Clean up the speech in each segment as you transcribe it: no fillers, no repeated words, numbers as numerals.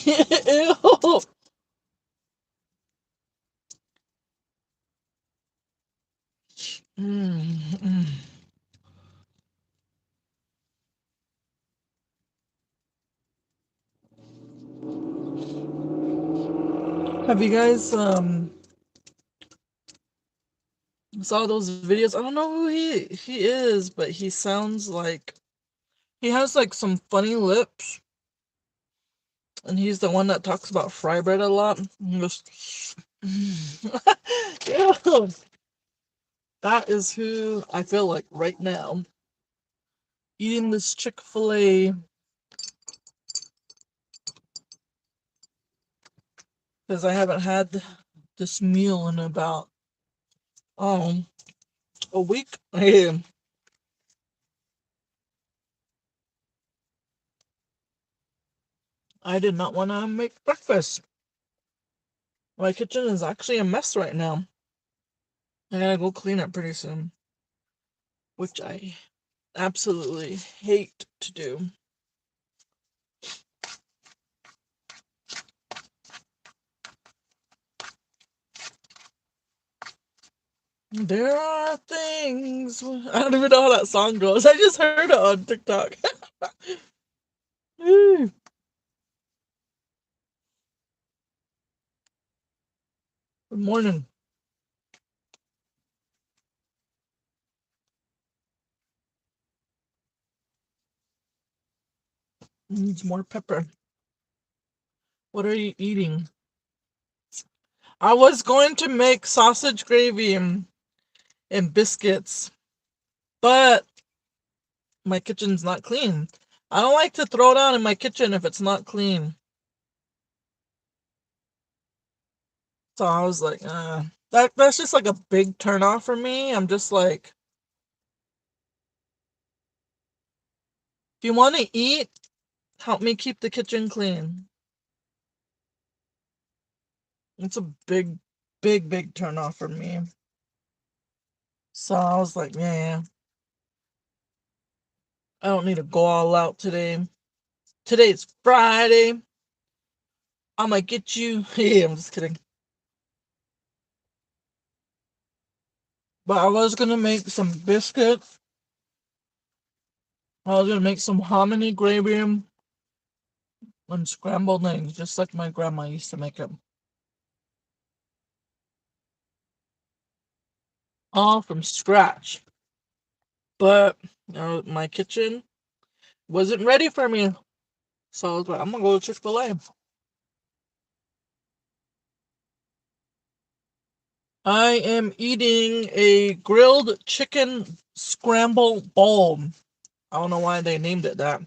Ew. Mm, mm. Have you guys saw those videos? I don't know who he is, but he sounds like he has like some funny lips, and he's the one that talks about fry bread a lot. He goes, Ew. That is who I feel like right now. Eating this Chick-fil-A because I haven't had this meal in about um a week. I did not want to make breakfast. My kitchen is actually a mess right now. I gotta go clean it pretty soon, which I absolutely hate to do. There are things. I don't even know how that song goes. I just heard it on TikTok. Good morning. Needs more pepper. What are you eating? I was going to make sausage gravy and biscuits, but my kitchen's not clean. I don't like to throw down in my kitchen if it's not clean. So I was like, that's just like a big turn off for me. I'm just like, if you want to eat, help me keep the kitchen clean. It's a big, big, big turn off for me. So I was like, yeah, I don't need to go all out today. Today's Friday. I'm gonna get you. Yeah, I'm just kidding. But I was gonna make some biscuits. I was gonna make some hominy gravy and scrambled eggs, just like my grandma used to make them. All from scratch. But my kitchen wasn't ready for me. So I was like, I'm gonna go to Chick-fil-A. I am eating a grilled chicken scramble bowl. I don't know why they named it that.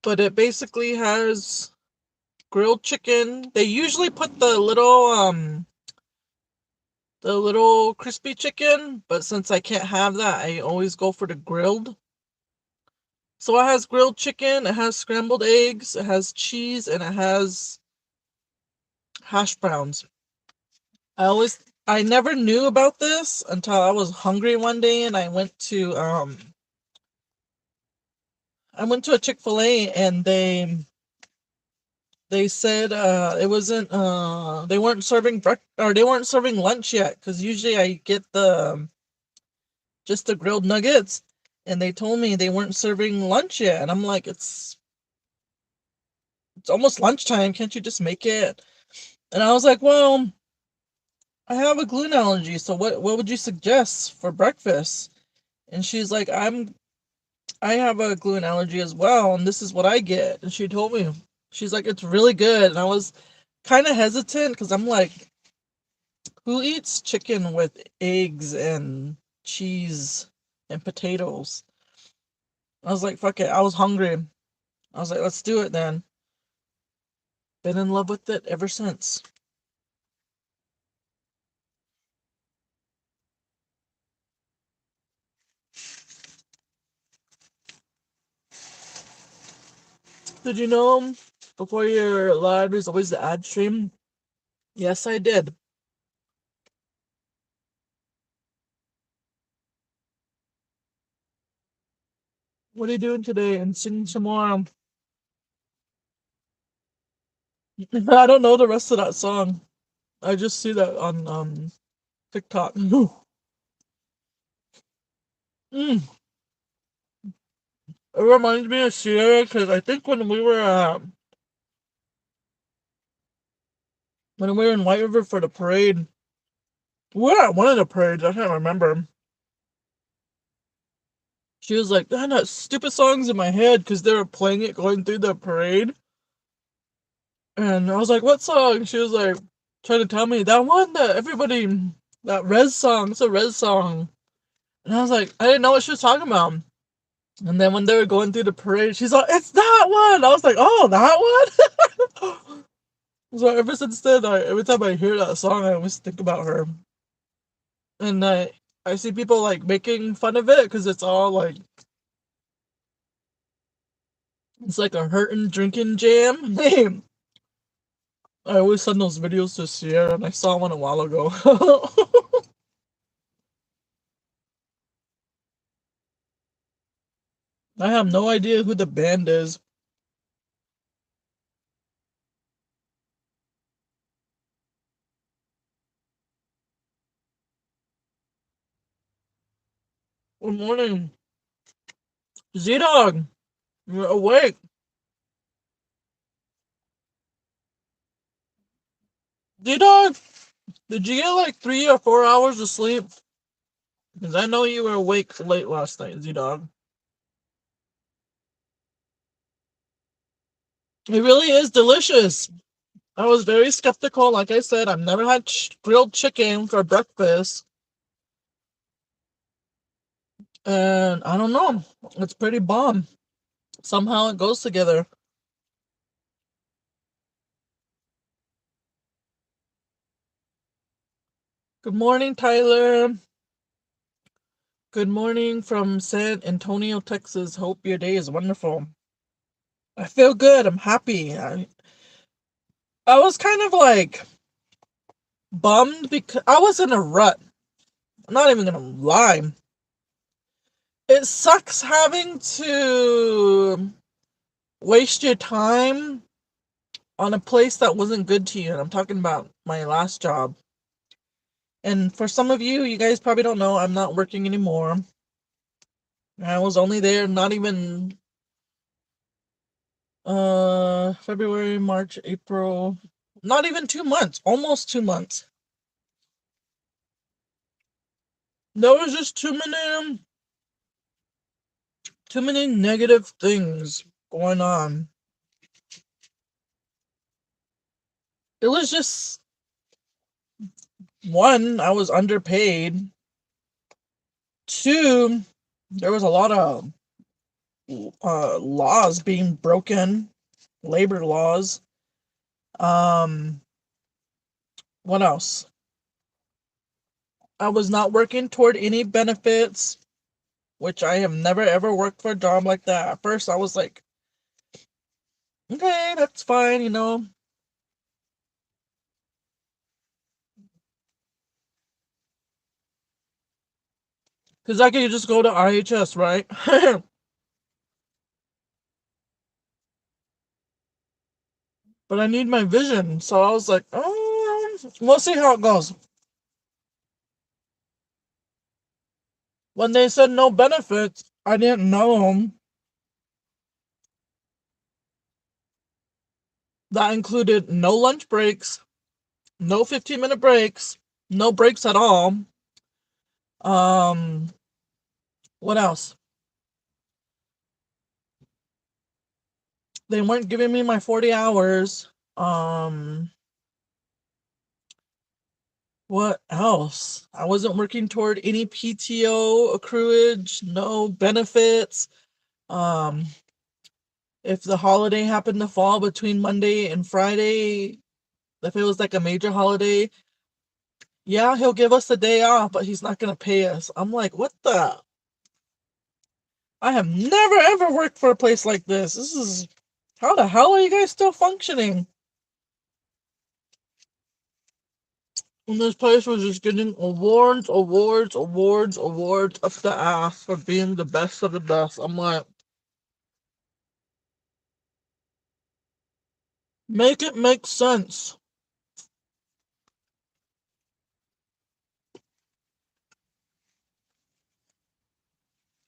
But it basically has grilled chicken. They usually put the little crispy chicken, but since I can't have that, I always go for the grilled. So it has grilled chicken, it has scrambled eggs, it has cheese, and it has hash browns. I never knew about this until I was hungry one day and I went to a Chick-fil-A and they said it wasn't they weren't serving they weren't serving lunch yet, because usually I get the just the grilled nuggets, and they told me they weren't serving lunch yet, and I'm like, it's almost lunchtime, can't you just make it? And I was like, well, I have a gluten allergy, so what would you suggest for breakfast? And she's like, I have a gluten allergy as well, and this is what I get. And she told me, she's like, it's really good. And I was kind of hesitant because I'm like, who eats chicken with eggs and cheese and potatoes? I was like, fuck it. I was hungry. I was like, let's do it then. Been in love with it ever since. Did you know before you're live, there's always the ad stream? Yes, I did. What are you doing today? And sing some more. I don't know the rest of that song. I just see that on TikTok. Mm. It reminds me of Sierra because I think when we were in White River for the parade, we were at one of the parades. I can't remember. She was like, "Man, that stupid song's in my head" because they were playing it going through the parade. And I was like, "What song?" She was like, trying to tell me that one that everybody, that Rez song. It's a Rez song. And I was like, I didn't know what she was talking about. And then when they were going through the parade, she's like, "It's that one." I was like, "Oh, that one." So ever since then, every time I hear that song, I always think about her. And I see people like making fun of it because it's all like it's like a hurtin' drinking jam. I always send those videos to Sierra, and I saw one a while ago. I have no idea who the band is. Good morning, Z Dog. You're awake. Z Dog, did you get like 3 or 4 hours of sleep? Because I know you were awake late last night, Z Dog. It really is delicious. I was very skeptical. Like I said, I've never had grilled chicken for breakfast. And I don't know. It's pretty bomb. Somehow it goes together. Good morning, Tyler. Good morning from San Antonio, Texas. Hope your day is wonderful. I feel good. I'm happy. I was kind of like bummed because I was in a rut. I'm not even gonna lie. It sucks having to waste your time on a place that wasn't good to you. And I'm talking about my last job. And for some of you, you guys probably don't know, I'm not working anymore. I was only there not even February, March, April, not even 2 months, almost 2 months. There was just too many negative things going on. It was just one, I was underpaid. Two, there was a lot of laws being broken, labor laws. Um, what else? I was not working toward any benefits, which I have never ever worked for a job like that. At first, I was like, okay, that's fine, because I could just go to IHS, right? But I need my vision, so I was like, oh, we'll see how it goes. When they said no benefits, I didn't know that included no lunch breaks, no 15-minute breaks, no breaks at all. Um, what else? They weren't giving me my 40 hours. What else? I wasn't working toward any PTO accruage, no benefits. Um, if the holiday happened to fall between Monday and Friday, if it was like a major holiday, yeah, he'll give us the day off, but he's not gonna pay us. I'm like, what the? I have never ever worked for a place like this. This is how the hell are you guys still functioning? And this place was just getting awards, awards, awards, awards up the ass for being the best of the best. I'm like, Make it make sense.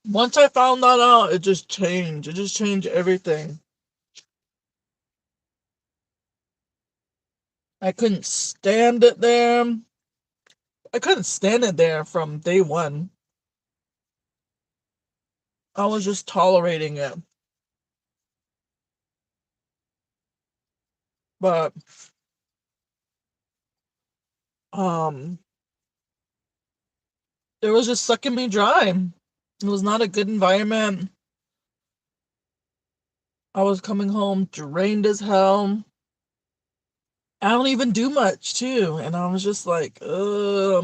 Once I found that out, it just changed. It just changed everything. I couldn't stand it there. I couldn't stand it there from day one. I was just tolerating it. But um it was just sucking me dry. It was not a good environment. I was coming home drained as hell. I don't even do much too. And I was just like, there,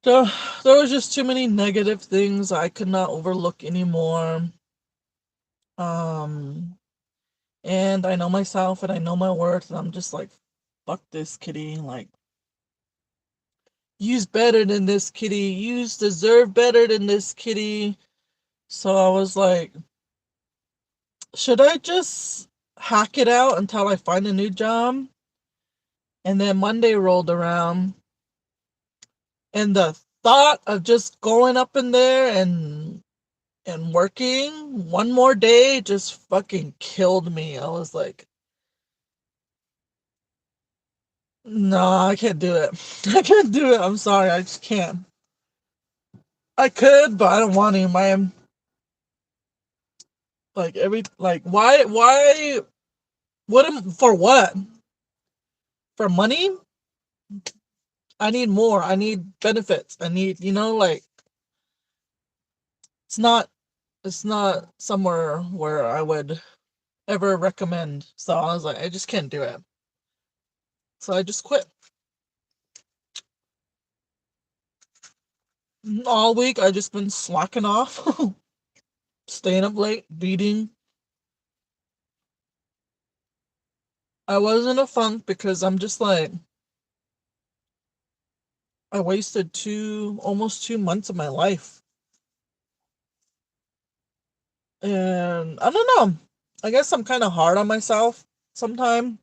there was just too many negative things I could not overlook anymore. Um and I know myself and I know my worth, and I'm just like, fuck this, kitty. Like, you's better than this, kitty. You's deserve better than this, kitty. So I was like, should I just hack it out until I find a new job? And then Monday rolled around, and the thought of just going up in there and working one more day just fucking killed me. I was like, no, I can't do it. I can't do it. I'm sorry, I just can't. I could, but I don't want to. My why for what? For money? I need more. I need benefits. I need, like, it's not it's not somewhere where I would ever recommend. So I was like, I just can't do it. So I just quit. All week I just been slacking off, staying up late, beating. I was in a funk because I'm just like, I wasted almost 2 months of my life. And I don't know. I guess I'm kind of hard on myself sometimes.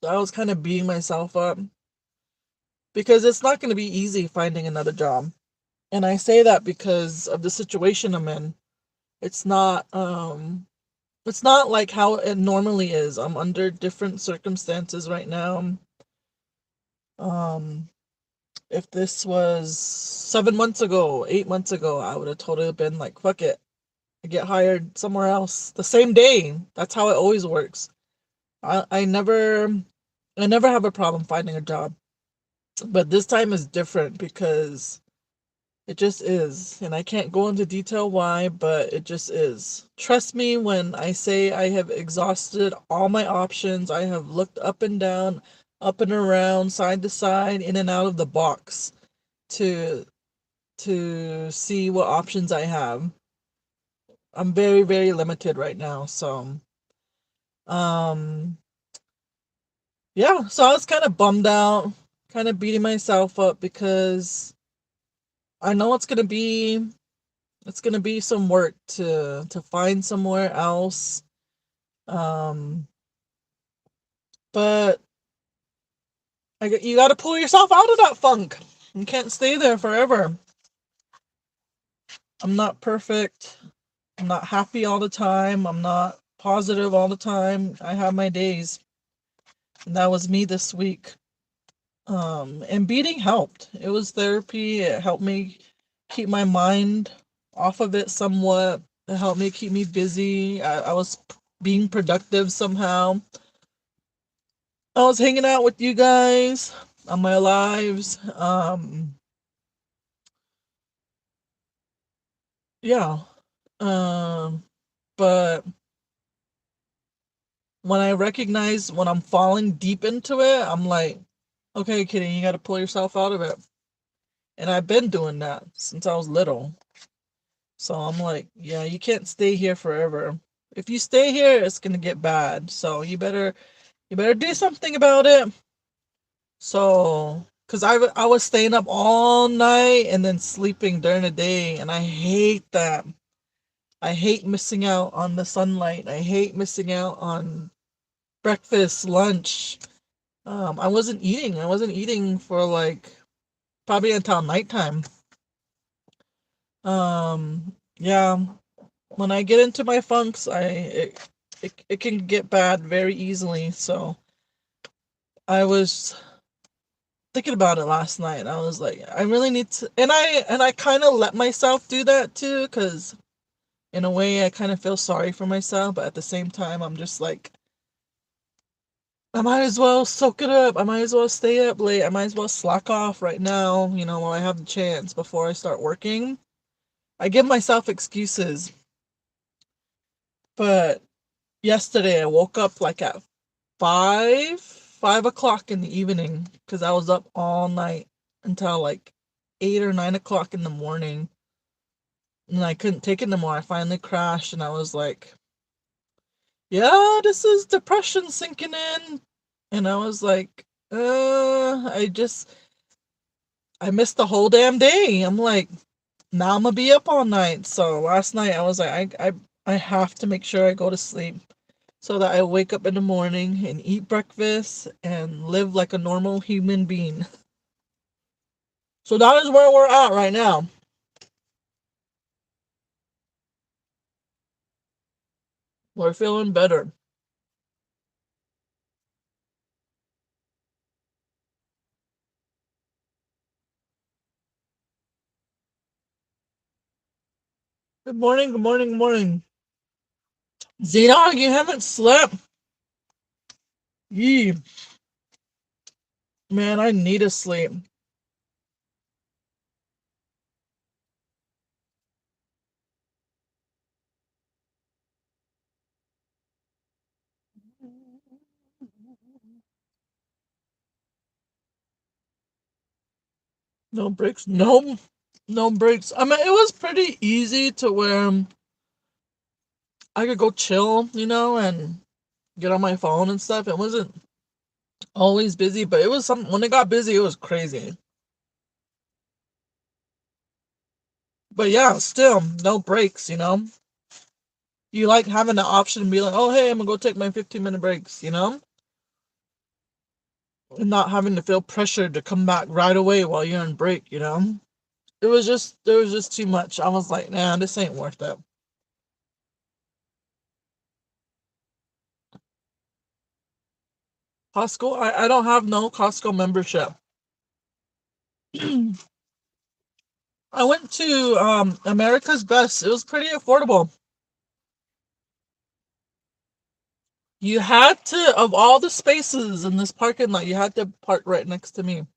So I was kind of beating myself up because it's not going to be easy finding another job. And I say that because of the situation I'm in. It's not it's not like how it normally is. I'm under different circumstances right now. Um if this was 7 months ago, 8 months ago, I would have totally been like, fuck it. I get hired somewhere else the same day. That's how it always works. I never have a problem finding a job. But this time is different because it just is. And I can't go into detail why, but it just is. Trust me when I say I have exhausted all my options. I have looked up and down, up and around, side to side, in and out of the box to see what options I have. I'm very, very limited right now. So um yeah, so I was kind of bummed out, kind of beating myself up because I know it's gonna be some work to find somewhere else. Um, but you got to pull yourself out of that funk. You can't stay there forever. I'm not perfect. I'm not happy all the time. I'm not positive all the time. I have my days, and that was me this week. And beating helped. It was therapy. It helped me keep my mind off of it somewhat. It helped me keep me busy. I was being productive somehow. I was hanging out with you guys on my lives. Yeah. Um, but when I recognize when I'm falling deep into it, I'm like, okay, Kitty, you got to pull yourself out of it. And I've been doing that since I was little. So I'm like, yeah, you can't stay here forever. If you stay here, it's gonna get bad. So you better do something about it. So, cause I was staying up all night and then sleeping during the day, and I hate that. I hate missing out on the sunlight. I hate missing out on breakfast, lunch. I wasn't eating. I wasn't eating for like probably until nighttime. Yeah, when I get into my funks, it can get bad very easily. So I was thinking about it last night. I was like, I really need to, and I kind of let myself do that too, because in a way I kind of feel sorry for myself, but at the same time I'm just like, I might as well soak it up. I might as well stay up late. I might as well slack off right now, while I have the chance before I start working. I give myself excuses, but yesterday I woke up like at 5 o'clock in the evening because I was up all night until like 8 or 9 o'clock in the morning, and I couldn't take it no more. I finally crashed, and I was like, "Yeah, this is depression sinking in," and I was like, I missed the whole damn day. I'm like, now I'm gonna be up all night. So last night I was like, I have to make sure I go to sleep so that I wake up in the morning and eat breakfast and live like a normal human being. So that is where we're at right now. We're feeling better. Good morning, good morning, good morning. Zena, you haven't slept. Yee, man, I need to sleep. No breaks. No, no breaks. I mean, it was pretty easy to where I could go chill, and get on my phone and stuff. It wasn't always busy, but it was some when it got busy, it was crazy. But yeah, still no breaks. You like having the option to be like, oh hey, I'm gonna go take my 15-minute breaks, and not having to feel pressured to come back right away while you're on break. There was just too much. I was like, nah, this ain't worth it. Costco, I don't have no Costco membership. I went to America's Best. It was pretty affordable. You had to, of all the spaces in this parking lot, you had to park right next to me.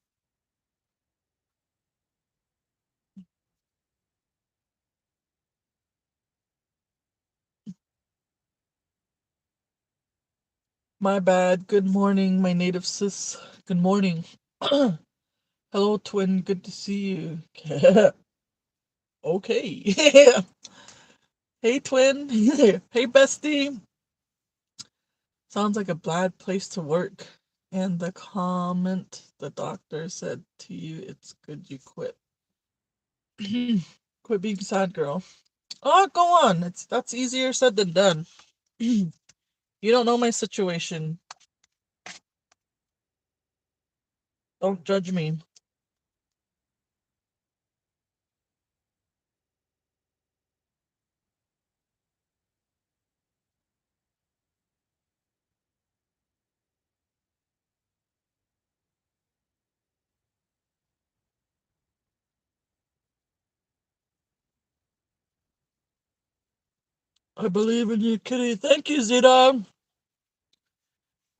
My bad. Good morning, my native sis. Good morning. Hello, twin. Good to see you. Okay. Hey, twin. Hey, bestie. Sounds like a bad place to work. And the comment the doctor said to you, it's good you quit. Quit being sad, girl. Oh, go on. That's easier said than done. You don't know my situation. Don't judge me. I believe in you, kitty. Thank you, Zeta.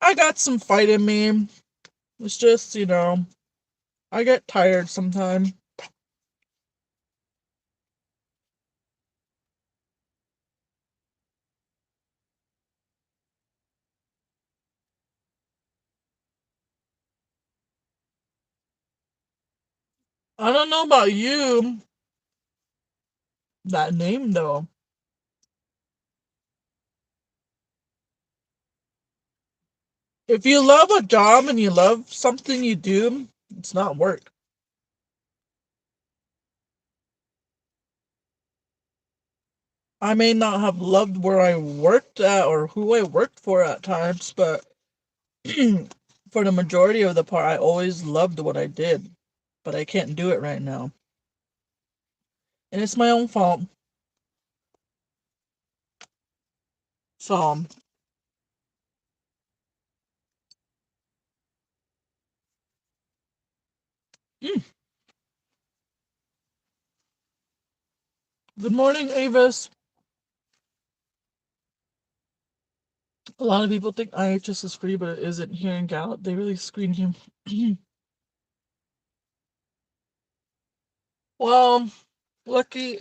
I got some fight in me. It's just, I get tired sometimes. I don't know about you. That name, though. If you love a job and you love something you do, it's not work. I may not have loved where I worked at or who I worked for at times, but For the majority of the part, I always loved what I did, but I can't do it right now. And it's my own fault. So, mm, good morning, Avis. A lot of people think IHS is free, but it isn't here in Gallup. They really screen you. Well, luckily,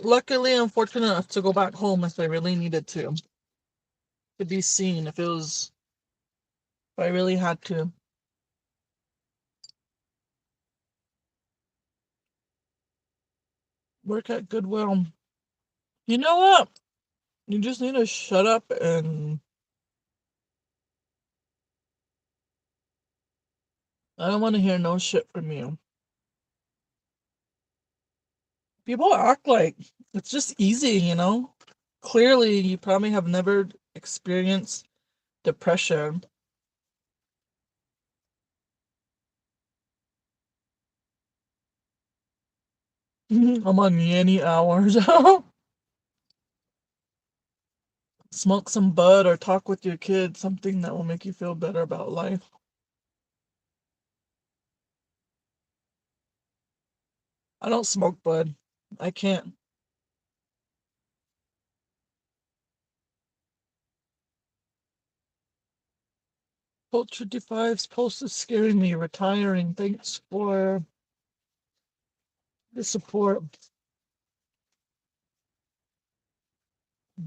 I'm fortunate enough to go back home if I really needed to be seen. If I really had to work at Goodwill. You know what? You just need to shut up and I don't want to hear no shit from you. People act like it's just easy, you know? Clearly, you probably have never experienced depression. I'm on Yanny hours. Smoke some bud or talk with your kids, something that will make you feel better about life. I don't smoke bud. I can't. Coach 55's post is scaring me. Retiring. Thanks for the support.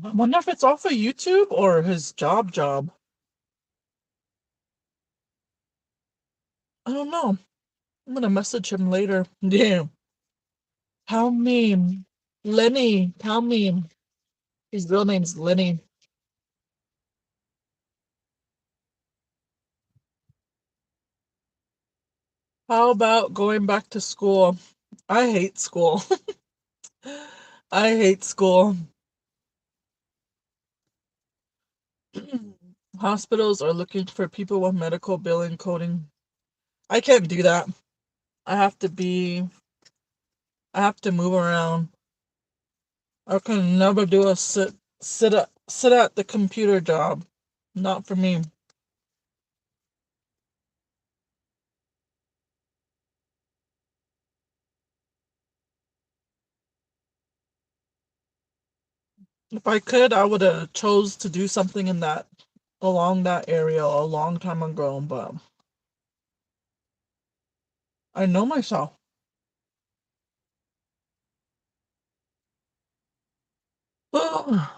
I wonder if it's off of YouTube or his job. I don't know. I'm gonna message him later. Yeah. Tell me. Lenny. Tell me. His real name's Lenny. How about going back to school? I hate school. I hate school. Hospitals are looking for people with medical billing coding. I can't do that. I have to be, I have to move around. I can never do a sit at the computer job. Not for me. If I could, I would have chose to do something in that along that area a long time ago, but I know myself. I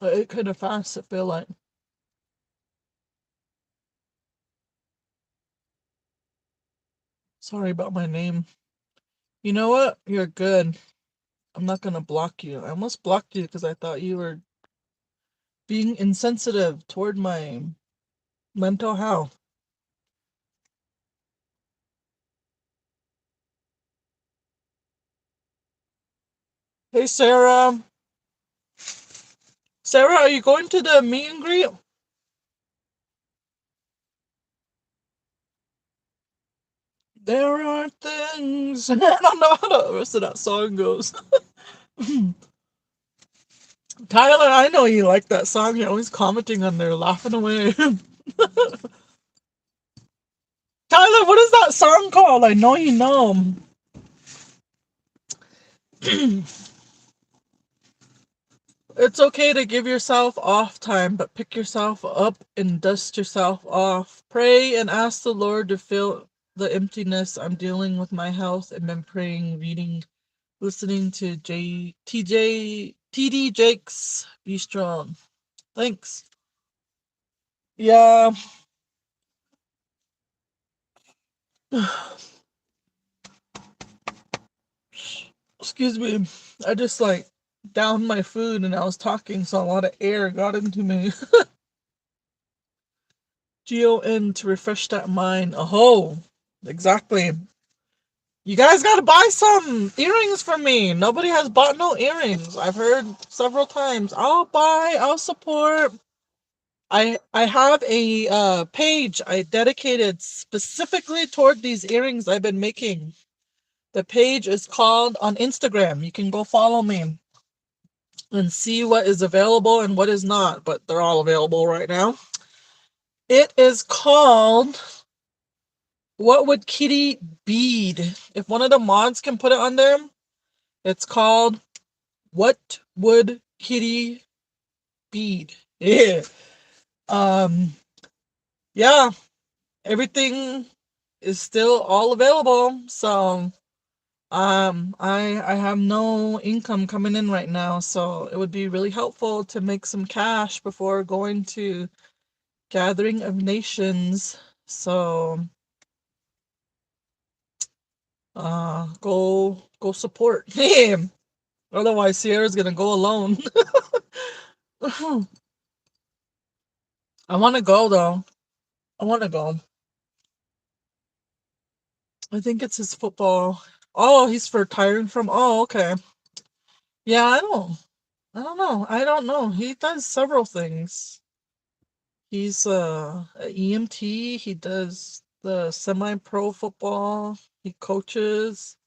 ate kind of fast, I feel like. Sorry about my name. You know what? You're good. I'm not gonna block you. I almost blocked you because I thought you were being insensitive toward my mental health. Hey, Sarah. Sarah, are you going to the meet and greet? There are things. I don't know how the rest of that song goes. Tyler, I know you like that song. You're always commenting on there, laughing away. Tyler, what is that song called? I know you know. It's okay to give yourself off time, but pick yourself up and dust yourself off. Pray and ask the Lord to fill the emptiness. I'm dealing with my health and been praying, reading, listening to TD Jakes. Be strong. Thanks. Yeah. Excuse me. I just like downed my food and I was talking, so a lot of air got into me. GON to refresh that mind. Oh, exactly. You guys gotta buy some earrings for me. Nobody has bought no earrings. I've heard several times. I'll buy, I'll support. I have a page I dedicated specifically toward these earrings I've been making. The page is called on Instagram. You can go follow me and see what is available and what is not, but they're all available right now. It is called What Would Kitty Bead? If one of the mods can put it on there, it's called What Would Kitty Bead? Yeah. Um yeah, everything is still all available. So I have no income coming in right now, so it would be really helpful to make some cash before going to Gathering of Nations. So go support him. Otherwise Sierra's gonna go alone. I wanna go though. I wanna go. I think it's his football. Oh, he's retiring from, oh, okay. Yeah, I don't know. I don't know. He does several things. He's a EMT. He does the semi-pro football. He coaches.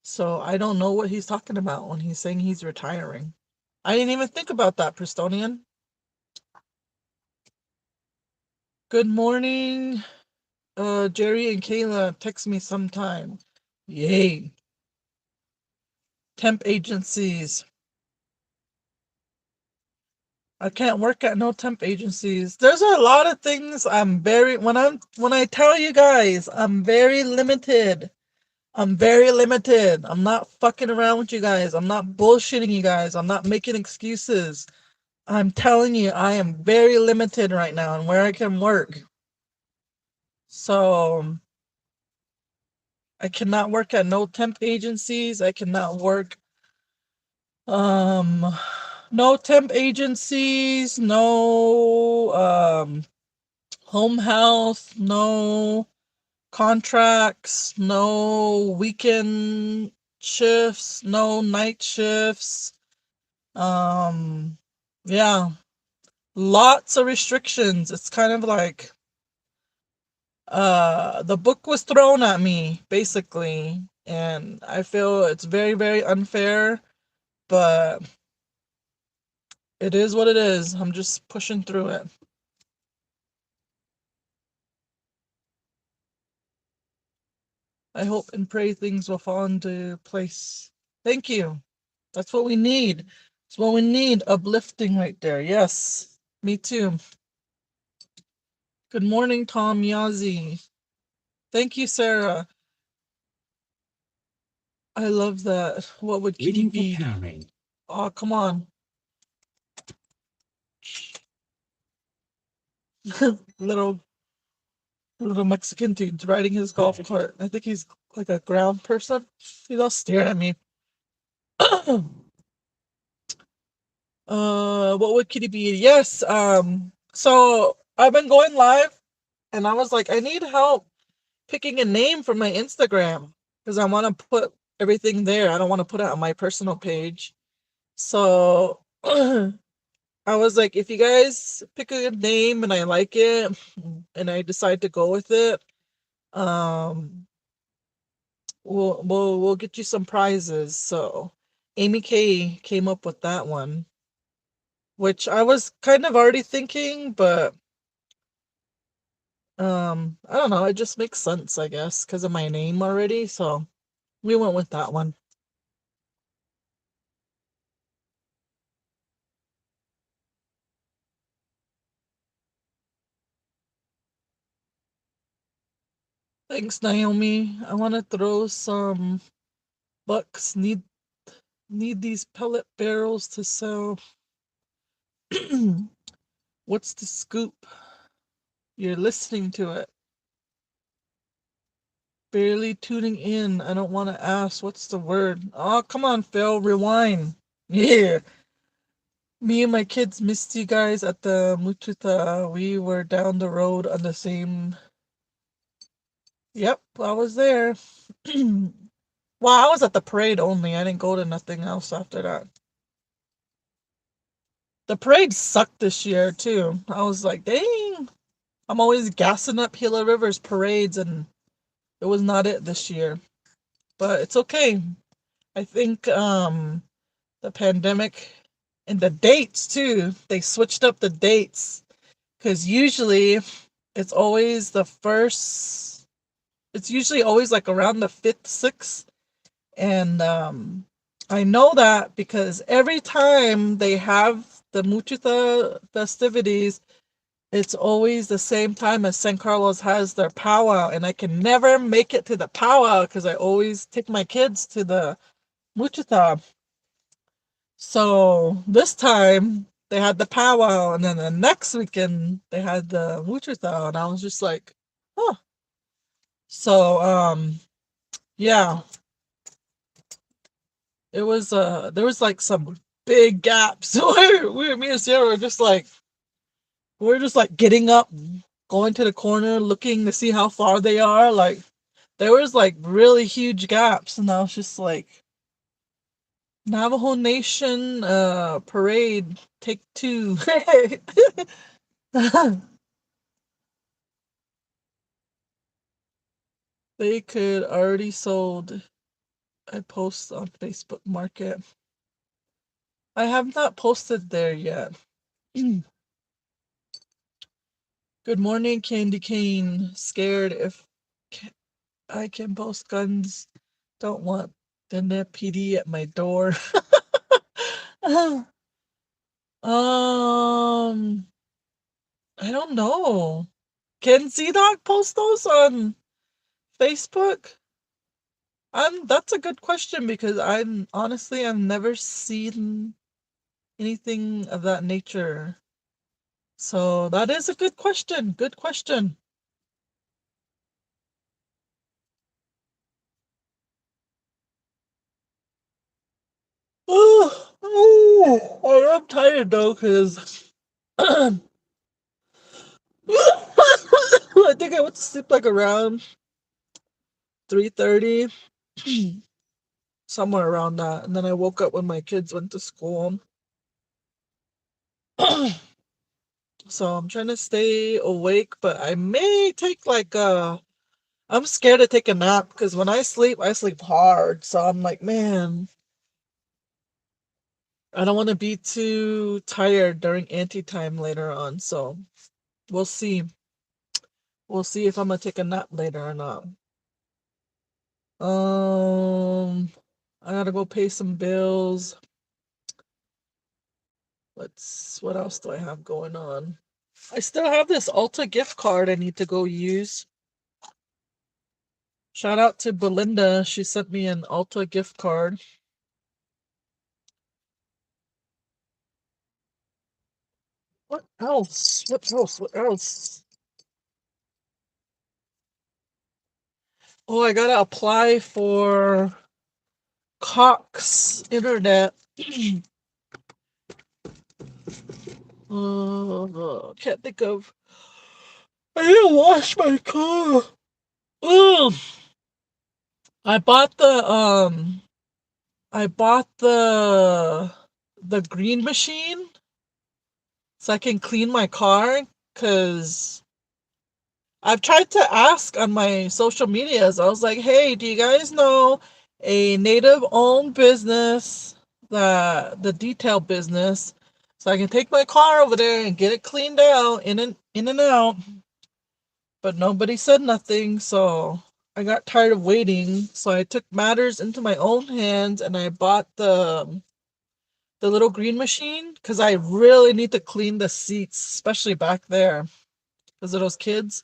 So I don't know what he's talking about when he's saying he's retiring. I didn't even think about that, Prestonian. Good morning. Jerry and Kayla text me sometime. Yay. Temp agencies. I can't work at no temp agencies. There's a lot of things when I tell you guys, I'm very limited. I'm very limited. I'm not fucking around with you guys. I'm not bullshitting you guys. I'm not making excuses. I'm telling you, I am very limited right now on where I can work. So I cannot work at no temp agencies. I cannot work um no temp agencies, no home health, no contracts, no weekend shifts, no night shifts. Um, yeah, lots of restrictions. It's kind of like the book was thrown at me basically, and I feel it's very, very unfair, but it is what it is. I'm just pushing through it. I hope and pray things will fall into place. Thank you. That's what we need. That's what we need. Uplifting right there. Yes. Me too. Good morning, Tom Yazi. Thank you, Sarah. I love that. What would Kitty be? Oh, come on. little little Mexican dude riding his golf cart. I think he's like a ground person. He's all staring at me. What would Kitty be? Yes. So I've been going live and I was like, I need help picking a name for my Instagram because I want to put everything there. I don't want to put it on my personal page. So I was like, if you guys pick a good name and I like it and I decide to go with it, um, we'll get you some prizes. So Amy K came up with that one, which I was kind of already thinking, but I don't know, it just makes sense, I guess, because of my name already. So we went with that one. Thanks, Naomi. I want to throw some bucks. Need these pellet barrels to sell. What's the scoop? You're listening to it. Barely tuning in. I don't want to ask. What's the word? Oh, come on, Phil. Rewind. Yeah. Me and my kids missed you guys at the Mututa. We were down the road on the same. Yep, I was there. Well, I was at the parade only. I didn't go to nothing else after that. The parade sucked this year too. I was like, dang. I'm always gassing up Gila River's parades, and it was not it this year. But it's okay. I think the pandemic and the dates too. They switched up the dates because usually it's always the first. It's usually always like around the fifth, sixth, and I know that because every time they have the Muchita festivities, it's always the same time as San Carlos has their powwow, and I can never make it to the powwow because I always take my kids to the Muchita. So this time they had the powwow, and then the next weekend they had the Muchita, and I was just like, huh. So yeah, it was there was like some big gaps. Me and Sarah we're just like getting up, going to the corner, looking to see how far they are. Like there was like really huge gaps, and I was just like, Navajo Nation parade take two. They could already sold a post on Facebook Market. I have not posted there yet. Good morning, Candy Cane. Scared if I can post guns. Don't want the PD at my door. I don't know. Can Z-Dog post those on Facebook? That's a good question because I've never seen anything of that nature. So that is a good question. Good question. I am tired though because I think I went to sleep like around 3:30, somewhere around that, and then I woke up when my kids went to school. So I'm trying to stay awake, but I may take like a. I'm scared to take a nap because when I sleep hard. So I'm like, man, I don't want to be too tired during anti time later on. So we'll see. We'll see if I'm gonna take a nap later or not. I gotta go pay some bills. What else do I have going on? I still have this Ulta gift card I need to go use. Shout out to Belinda. She sent me an Ulta gift card. What else? What else? What else? Oh, I gotta apply for Cox Internet. Can't think of. I need to wash my car. Oh, I bought the I bought the green machine so I can clean my car because I've tried to ask on my social medias. I was like, "Hey, do you guys know a native-owned business, the detail business, so I can take my car over there and get it cleaned out in and out?" But nobody said nothing, so I got tired of waiting. So I took matters into my own hands and I bought the little green machine because I really need to clean the seats, especially back there because of those kids.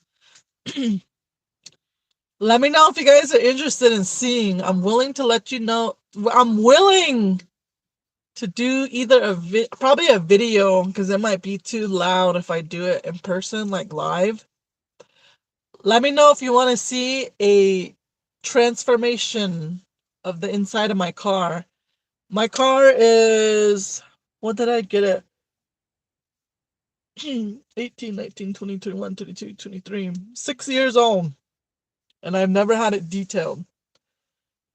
Let me know if you guys are interested in seeing. I'm willing to let you know. I'm willing to do either probably a video because it might be too loud if I do it in person, like live. Let me know if you want to see a transformation of the inside of my car. My car is, what did I get it? 18, 19, 20, 21, 22, 23, 6 years old. And I've never had it detailed.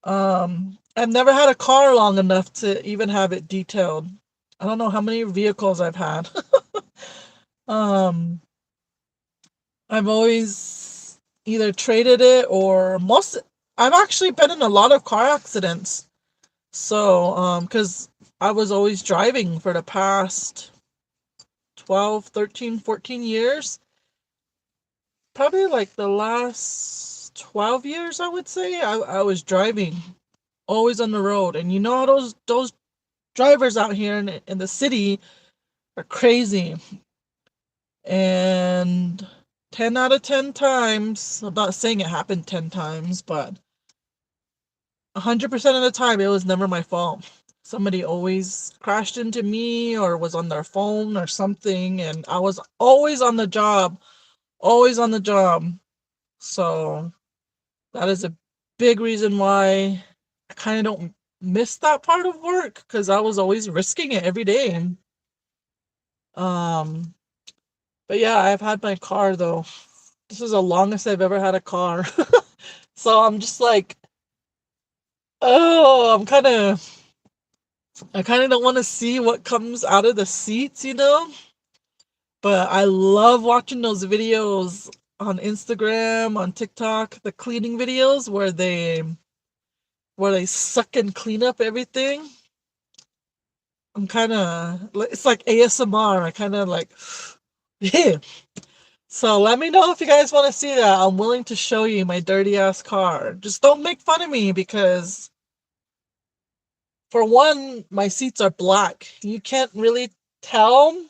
I've never had a car long enough to even have it detailed. I don't know how many vehicles I've had. um, I've always either traded it or most. I've actually been in a lot of car accidents. So, because I was always driving for the past 12, 13, 14 years. Probably like the last 12 years, I would say. I was driving, always on the road. And you know how those drivers out here in the city are crazy. And 10 out of 10 times, I'm not saying it happened 10 times, but 100% of the time, it was never my fault. Somebody always crashed into me or was on their phone or something, and I was always on the job, always on the job. So that is a big reason why I kind of don't miss that part of work because I was always risking it every day. Um, but yeah, I've had my car though. This is the longest I've ever had a car. So I'm just like, oh, I kind of don't want to see what comes out of the seats, you know? But I love watching those videos on Instagram, on TikTok, the cleaning videos where they suck and clean up everything. I'm kind of, it's like ASMR. I kind of like, yeah. So let me know if you guys want to see that. I'm willing to show you my dirty ass car. Just don't make fun of me because, for one, my seats are black. You can't really tell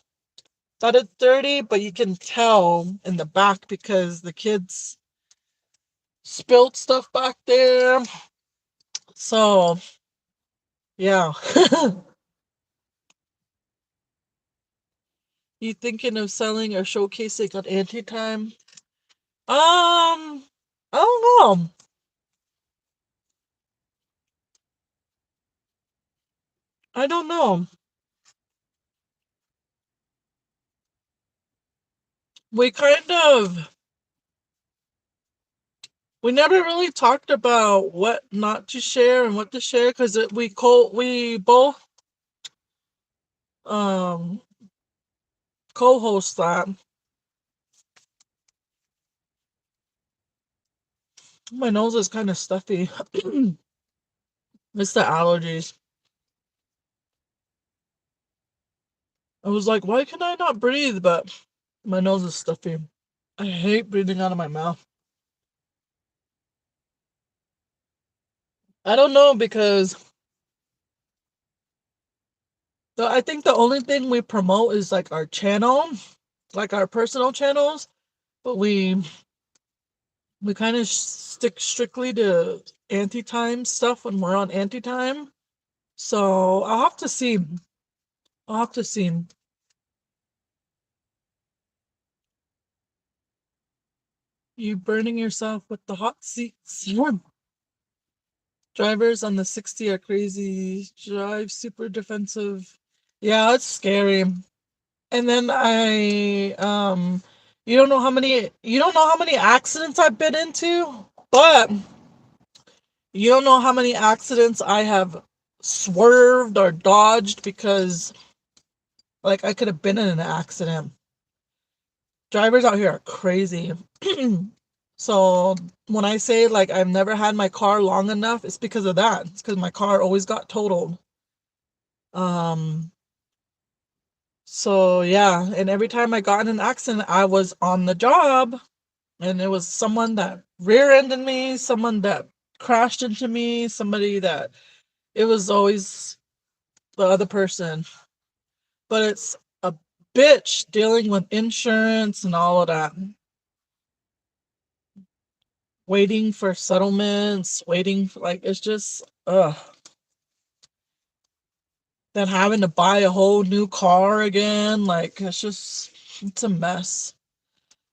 that it's dirty, but you can tell in the back because the kids spilled stuff back there. So, yeah. You thinking of selling or showcasing on Anti-Time? I don't know. I don't know. We kind of we never really talked about what not to share and what to share because we both um co-host that. My nose is kind of stuffy. It's the allergies. I was like, why can I not breathe? But my nose is stuffy. I hate breathing out of my mouth. I don't know because I think the only thing we promote is like our channel, like our personal channels, but we kind of stick strictly to anti-time stuff when we're on anti-time. So I'll have to see. I'll have to see. You burning yourself with the hot seats. Drivers on the 60 are crazy. Drive super defensive. Yeah, it's scary. And then you don't know how many accidents I've been into, but you don't know how many accidents I have swerved or dodged because like I could have been in an accident. Drivers out here are crazy. So when I say like I've never had my car long enough, it's because of that. It's because my car always got totaled. Um, so yeah, and every time I got in an accident, I was on the job, and it was someone that rear-ended me, someone that crashed into me, somebody that it was always the other person. But it's a bitch dealing with insurance and all of that. Waiting for settlements, waiting for like it's just then having to buy a whole new car again, like it's a mess.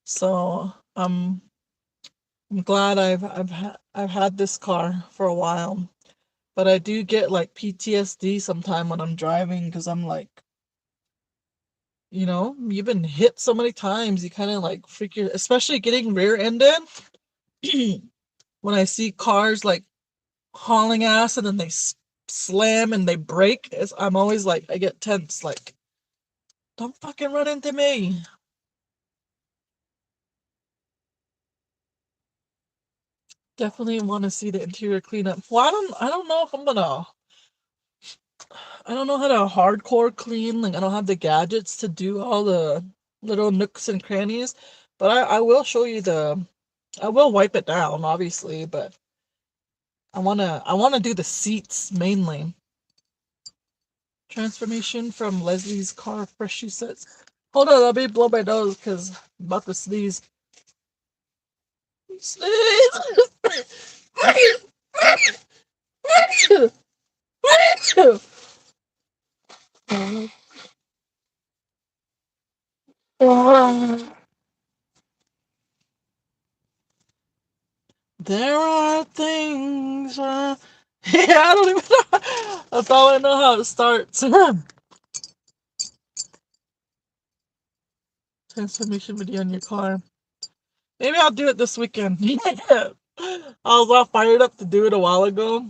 So I'm glad I've had this car for a while, but I do get like PTSD sometime when I'm driving because I'm like, you've been hit so many times, you kind of like freak your, especially getting rear-ended. When I see cars like hauling ass and then they slam and they break, I'm always like, I get tense. Like, don't fucking run into me. Definitely want to see the interior cleanup. Well, I don't know if I'm gonna. I don't know how to hardcore clean. Like, I don't have the gadgets to do all the little nooks and crannies. But I will show you the. I will wipe it down, obviously, but I wanna do the seats mainly. Transformation from Leslie's car fresh, she says. Hold on, let me blow my nose because I'm about to sneeze. Sneeze! There are things. Yeah, I don't even know. That's all I know how it starts. Transformation video in your car. Maybe I'll do it this weekend. I was all fired up to do it a while ago.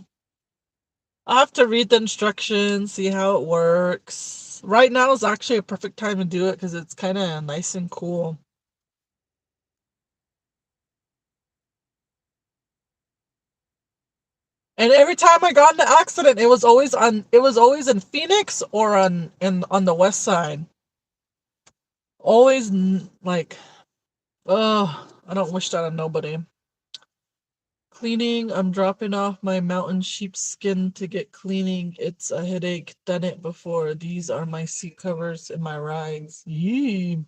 I have to read the instructions, see how it works. Right now is actually a perfect time to do it because it's kind of nice and cool. And every time I got in an accident, it was always in Phoenix or on the west side. Always like, I don't wish that on nobody. Cleaning, I'm dropping off my mountain sheepskin to get cleaning. It's a headache. Done it before. These are my seat covers in my rides. Yee.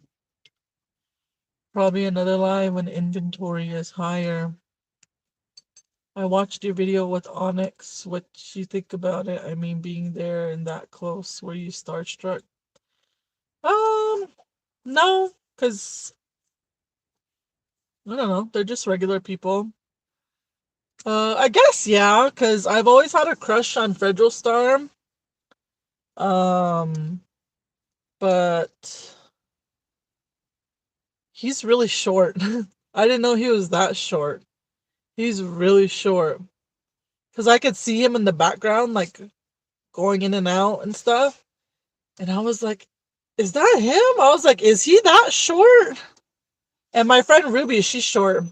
Probably another lie when inventory is higher. I watched your video with Onyx. What you think about it? I mean, being there and that close. Were you starstruck? No, because I don't know. They're just regular people. I guess yeah, because I've always had a crush on Federal Star. Um, but he's really short. I didn't know he was that short. He's really short. Because I could see him in the background, like going in and out and stuff. And I was like, is that him? I was like, is he that short? And my friend Ruby, she's short.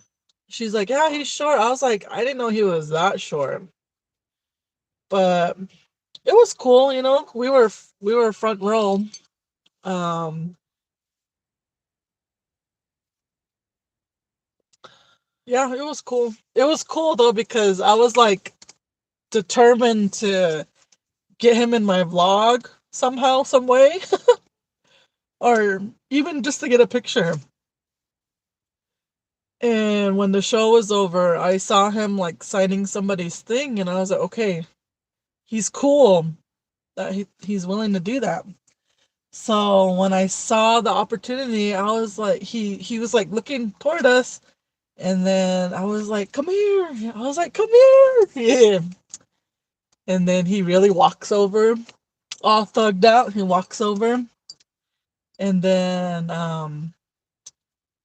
She's like, yeah, he's short. I was like, I didn't know he was that short. But it was cool, you know. We were front row. Um, yeah, it was cool. It was cool though because I was like determined to get him in my vlog somehow, some way, or even just to get a picture. And when the show was over, I saw him like signing somebody's thing, and I was like, okay, he's cool that he's willing to do that. So when I saw the opportunity, I was like, he was like looking toward us, and then I was like, come here. I was like, come here. Yeah. And then he really walks over, all thugged out. He walks over, and then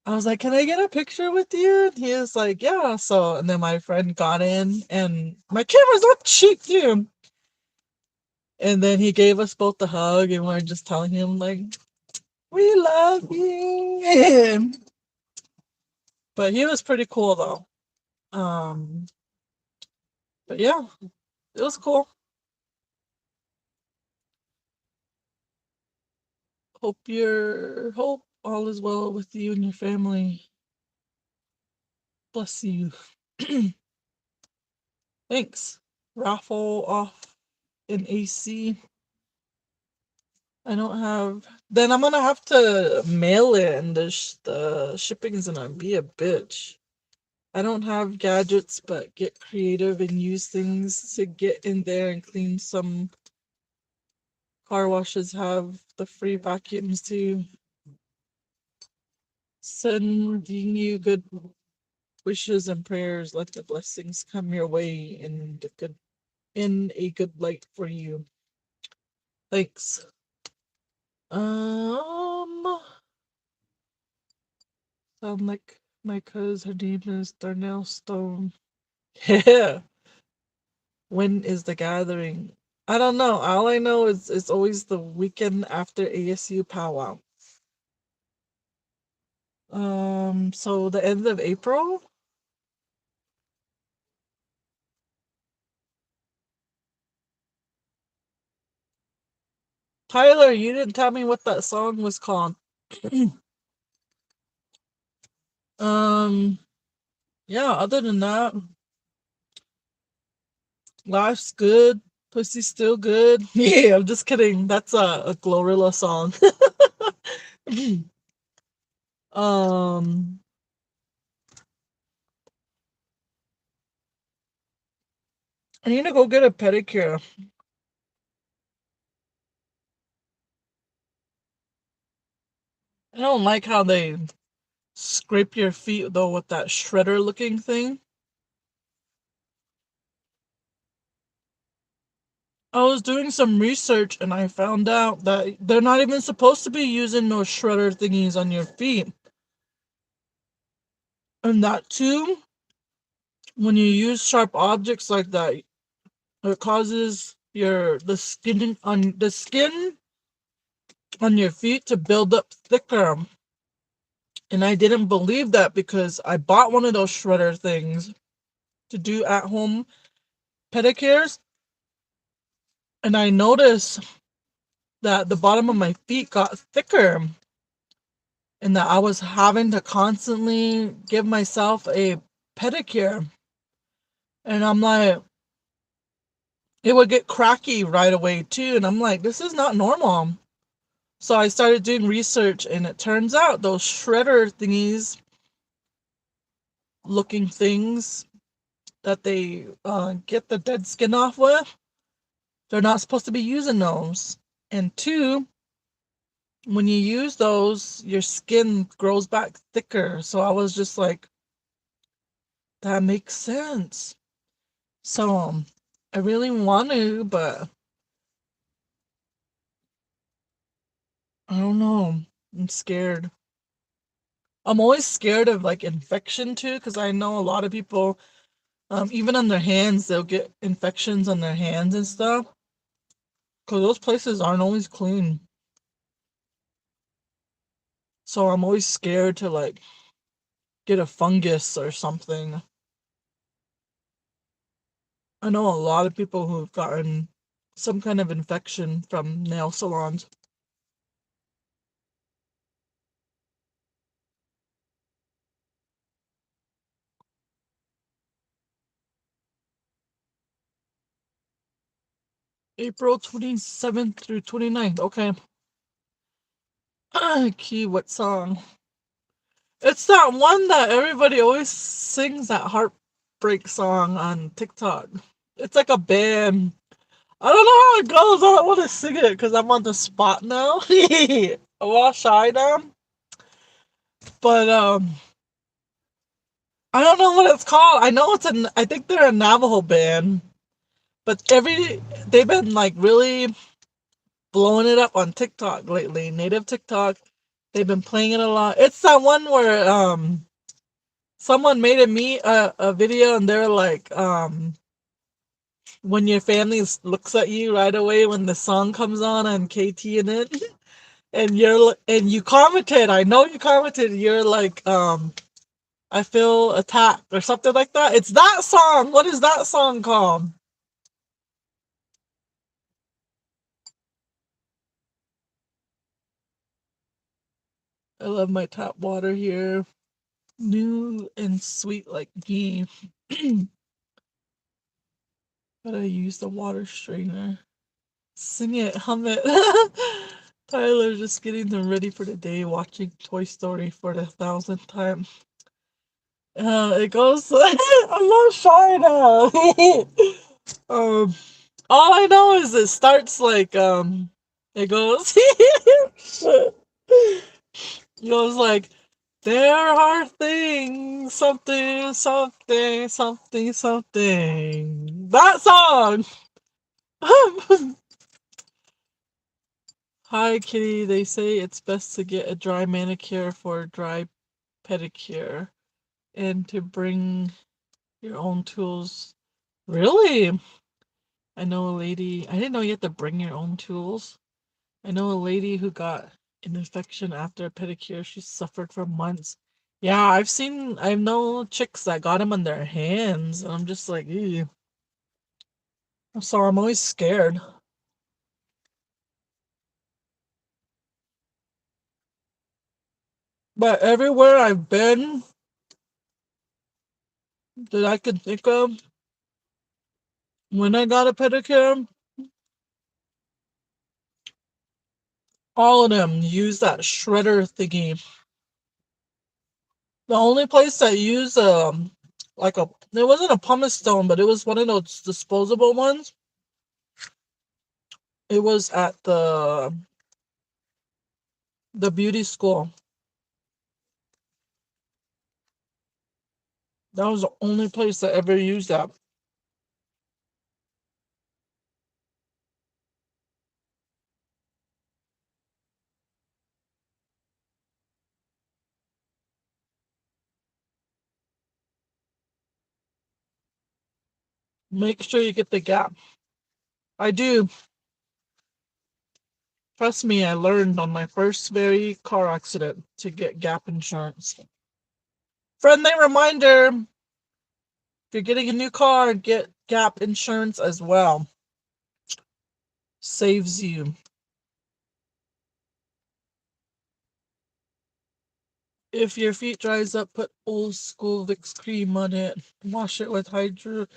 I was like, can I get a picture with you? And he was like, yeah. So, and then my friend got in, and my camera's not cheap, too. And then he gave us both a hug, and we are just telling him, like, we love you. But he was pretty cool, though. But yeah, it was cool. Hope all is well with you and your family. Bless you. Thanks. Raffle off in AC. I don't have. Then I'm gonna have to mail it, and the shipping's gonna be a bitch. I don't have gadgets, but get creative and use things to get in there and clean. Some car washes have the free vacuums too. Sending you good wishes and prayers. Let the blessings come your way in a good light for you. Thanks. Um, sound like my cuz her name is Darnell Stone. Yeah. When is the gathering? I don't know. All I know is it's always the weekend after ASU powwow. So the end of April. Tyler, you didn't tell me what that song was called. um, yeah. Other than that, life's good. Pussy's still good. Yeah, I'm just kidding. That's a Glorilla song. um, I need to go get a pedicure. I don't like how they scrape your feet though with that shredder looking thing. I was doing some research and I found out that they're not even supposed to be using those shredder thingies on your feet. And that too, when you use sharp objects like that, it causes the skin on your feet to build up thicker. And I didn't believe that because I bought one of those shredder things to do at home pedicures, and I noticed that the bottom of my feet got thicker and that I was having to constantly give myself a pedicure. And I'm like, it would get cracky right away too. And I'm like, this is not normal. So I started doing research, and it turns out those shredder thingies looking things that they get the dead skin off with, they're not supposed to be using those. And two, when you use those, your skin grows back thicker. So I was just like, that makes sense. So I really want to, but I don't know. I'm scared. I'm always scared of like infection too, because I know a lot of people, even on their hands, they'll get infections on their hands and stuff. Because those places aren't always clean. So I'm always scared to like get a fungus or something. I know a lot of people who've gotten some kind of infection from nail salons. April 27th through 29th. Okay. Key, what song? It's that one that everybody always sings, that heartbreak song on TikTok. It's like a band. I don't know how it goes. I don't want to sing it because I'm on the spot now. I'm all shy now. But I don't know what it's called. I know I think they're a Navajo band. But they've been like really blowing it up on TikTok lately. Native TikTok. They've been playing it a lot. It's that one where someone made a video and they're like when your family looks at you right away when the song comes on KT in it, and you commented. I know you commented. You're like I feel attacked or something like that. It's that song. What is that song called? I love my tap water here. New and sweet like me. But I use the water strainer. Sing it, hum it. Tyler just getting them ready for the day, watching Toy Story for the 1,000th time. It goes. I'm not shy now. um, all I know is it starts like It goes. It goes like, there are things, something, something, something, something. That song. Hi, Kitty. They say it's best to get a dry manicure for a dry pedicure and to bring your own tools. Really? I know a lady, I didn't know you had to bring your own tools. I know a lady who got an infection after a pedicure. She suffered for months. Yeah, I know chicks that got them on their hands, and I'm just like, ew. I'm sorry, I'm always scared. But everywhere I've been that I could think of, when I got a pedicure, all of them use that shredder thingy. The only place that used like a it wasn't a pumice stone, but it was one of those disposable ones. It was at the beauty school. That was the only place that ever used that. Make sure you get the gap. I do. Trust me, I learned on my first very car accident to get gap insurance. Friendly reminder, if you're getting a new car, get gap insurance as well. Saves you. If your feet dries up, put old school Vicks cream on it. Wash it with hydrogen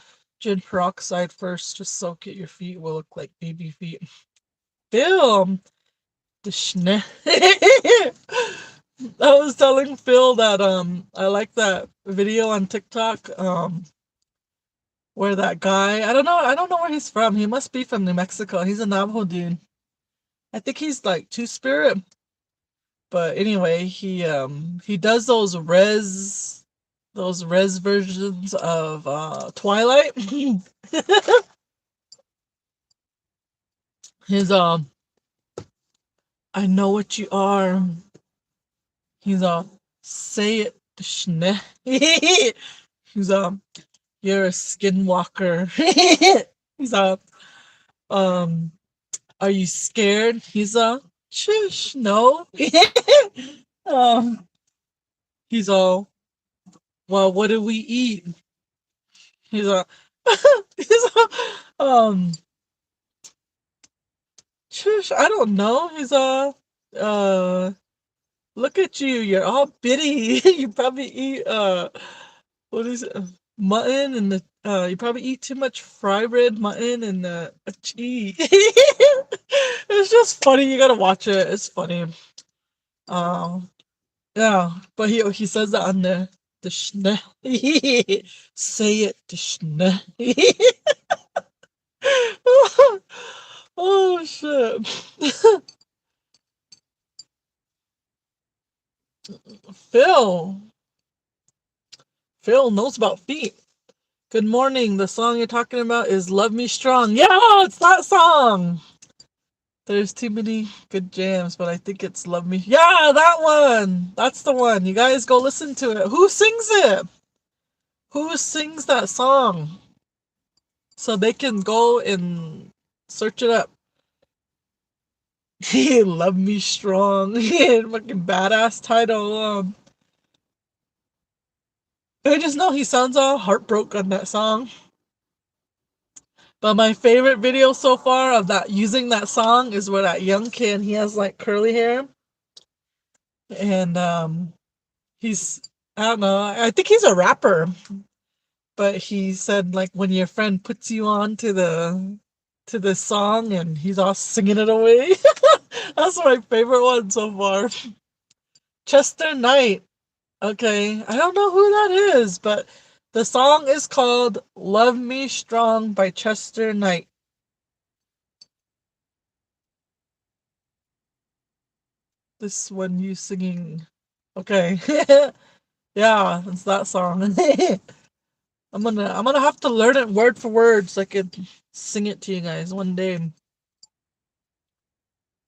peroxide first. Just soak it. Your feet will look like baby feet. Phil, the schne. I was telling Phil that I like that video on TikTok where that guy, I don't know where he's from. He must be from New Mexico. He's a Navajo dude. I think he's like Two Spirit. But anyway, he does those res versions of Twilight. His I know what you are. He's say it Shne. He's you're a skinwalker. He's um are you scared? He's shush, no. um he's all well, what do we eat? He's he's um shush, I don't know. He's uh look at you, you're all bitty. You probably eat what is it? Mutton and the you probably eat too much fry bread, mutton and cheese. It's just funny. You gotta watch it. It's funny. Um, yeah, but he says that on the schne. Say it, the schne. Oh shit. Phil. Phil knows about feet. Good morning. The song you're talking about is Love Me Strong. Yeah, it's that song. There's too many good jams, but I think it's Love Me. Yeah, that one. That's the one. You guys go listen to it. Who sings it? Who sings that song? So they can go and search it up. Love Me Strong. Fucking badass title. I just know he sounds all heartbroken on that song. But my favorite video so far of that using that song is where that young kid, he has like curly hair. And he's I don't know, I think he's a rapper. But he said like when your friend puts you on to the song and he's all singing it away. That's my favorite one so far. Chester Knight. Okay, I don't know who that is, but the song is called Love Me Strong by Chester Knight. This one you singing. Okay. Yeah, it's that song. I'm gonna have to learn it word for word so I could sing it to you guys one day.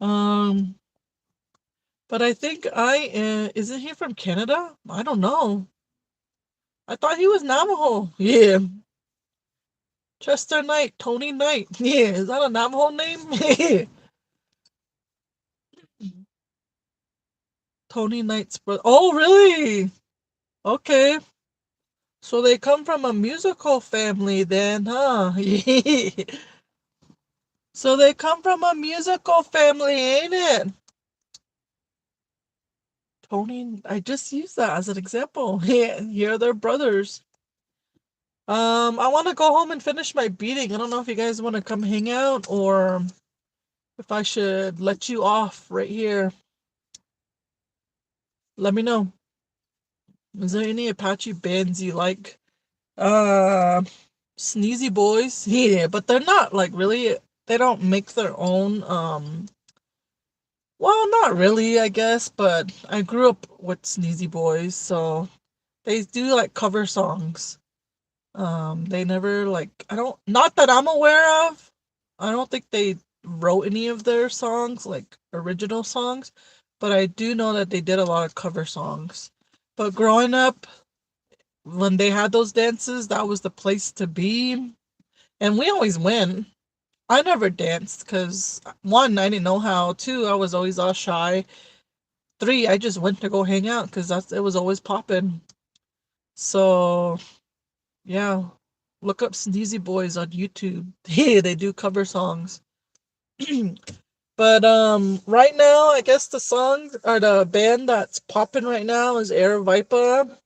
Um, but I think isn't he from Canada? I don't know. I thought he was Navajo. Yeah. Chester Knight, Tony Knight. Yeah, is that a Navajo name? Tony Knight's brother. Oh, really? Okay. So they come from a musical family then, huh? So they come from a musical family, ain't it? Tony, I just used that as an example. Yeah, here they're brothers. I want to go home and finish my beating. I don't know if you guys want to come hang out or if I should let you off right here. Let me know. Is there any Apache bands you like? Uh, Sneezy Boys. Yeah, but they're not like really, they don't make their own, well, not really, I guess, but I grew up with Sneezy Boys, so they do like cover songs. They never like, I don't, not that I'm aware of. I don't think they wrote any of their songs, like original songs, but I do know that they did a lot of cover songs. But growing up, when they had those dances, that was the place to be. And we always win. I never danced because one, I didn't know how. Two, I was always all shy. Three, I just went to go hang out because it was always popping. So yeah, look up Sneezy Boys on YouTube. Yeah, they do cover songs. But right now, I guess the song or the band that's popping right now is Air Vipa.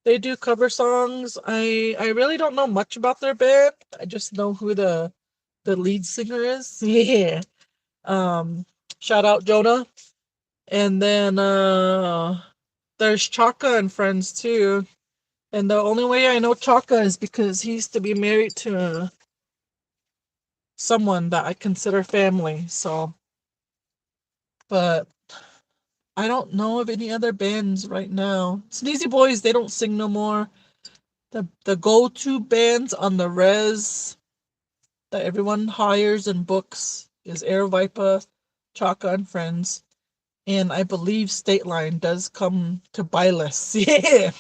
They do cover songs. I really don't know much about their band. I just know who the lead singer is. Yeah. Um, Shout out Jonah. And then there's Chaka and friends too. And the only way I know Chaka is because he used to be married to someone that I consider family. So, but I don't know of any other bands right now. Sneezy Boys, they don't sing no more. The go-to bands on the res that everyone hires and books is Air Vipa, Chaka and Friends. And I believe State Line does come to Byless. Yeah.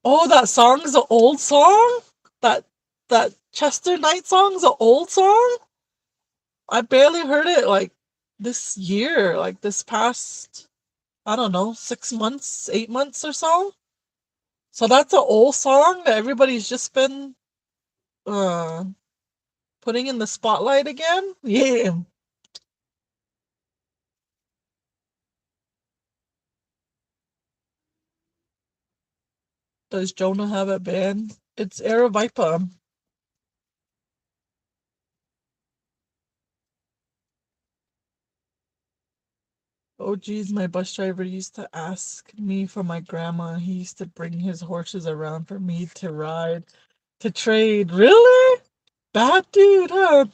Oh, that song is an old song? That that Chester Knight song is an old song? I barely heard it like this year, like this past, I don't know, 6 months, 8 months or so. So that's an old song that everybody's just been uh putting in the spotlight again. Yeah. Does Jonah have a band? It's Aravipa. Oh geez, my bus driver used to ask me for my grandma. He used to bring his horses around for me to ride, to trade. Really? Bad dude, huh?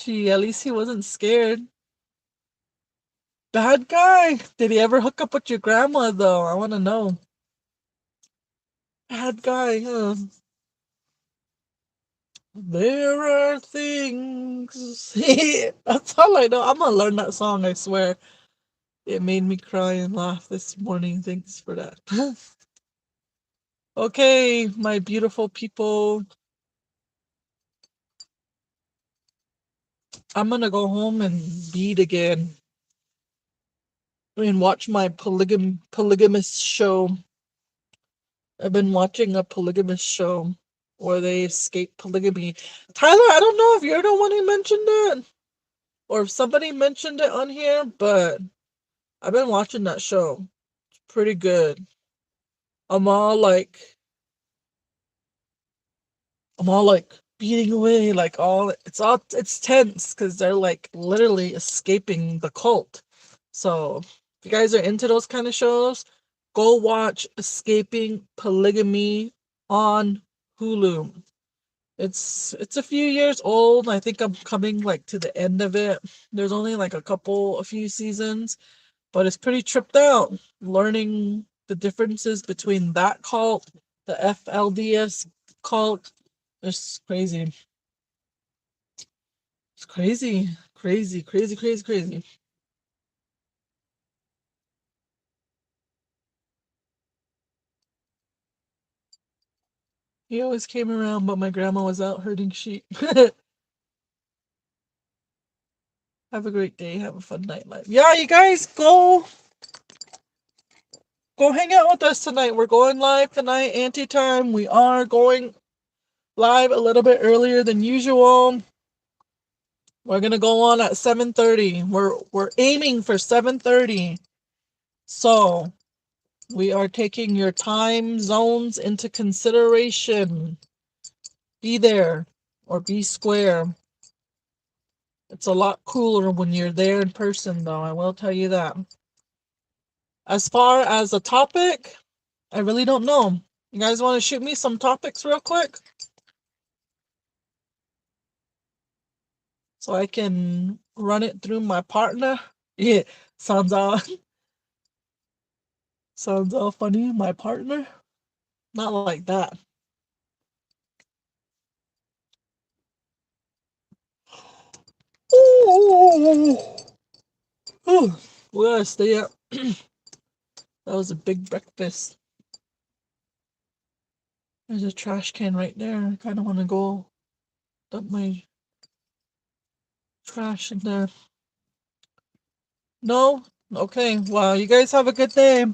At least he wasn't scared. Bad guy. Did he ever hook up with your grandma though? I want to know. Bad guy, huh? There are things. That's all I know. I'm gonna learn that song, I swear. It made me cry and laugh this morning. Thanks for that. Okay, my beautiful people. I'm gonna go home and beat again and watch my polygamous show. I've been watching a polygamous show where they escape polygamy. Tyler, I don't know if you're the one who mentioned it or if somebody mentioned it on here, but I've been watching that show. It's pretty good. I'm all like I'm all like beating away, like all it's tense because they're like literally escaping the cult. So if you guys are into those kind of shows, go watch Escaping Polygamy on Hulu. It's a few years old. I think I'm coming like to the end of it. There's only like a few seasons, but it's pretty tripped out learning the differences between that cult, the FLDS cult. It's crazy. Crazy, crazy, crazy, crazy, crazy. He always came around, but my grandma was out herding sheep. Have a great day. Have a fun night life. Yeah, you guys go hang out with us tonight. We're going live tonight, Auntie time. We are going live a little bit earlier than usual. We're gonna go on at 7:30. We're aiming for 7:30. So we are taking your time zones into consideration. Be there or be square. It's a lot cooler when you're there in person, though. I will tell you that. As far as a topic, I really don't know. You guys want to shoot me some topics real quick so I can run it through my partner? Yeah, sounds all sounds all funny. My partner, not like that. Ooh, ooh, we gotta stay up. That was a big breakfast. There's a trash can right there. I kind of want to go dump my trash in there. No? Okay. Well, you guys have a good day.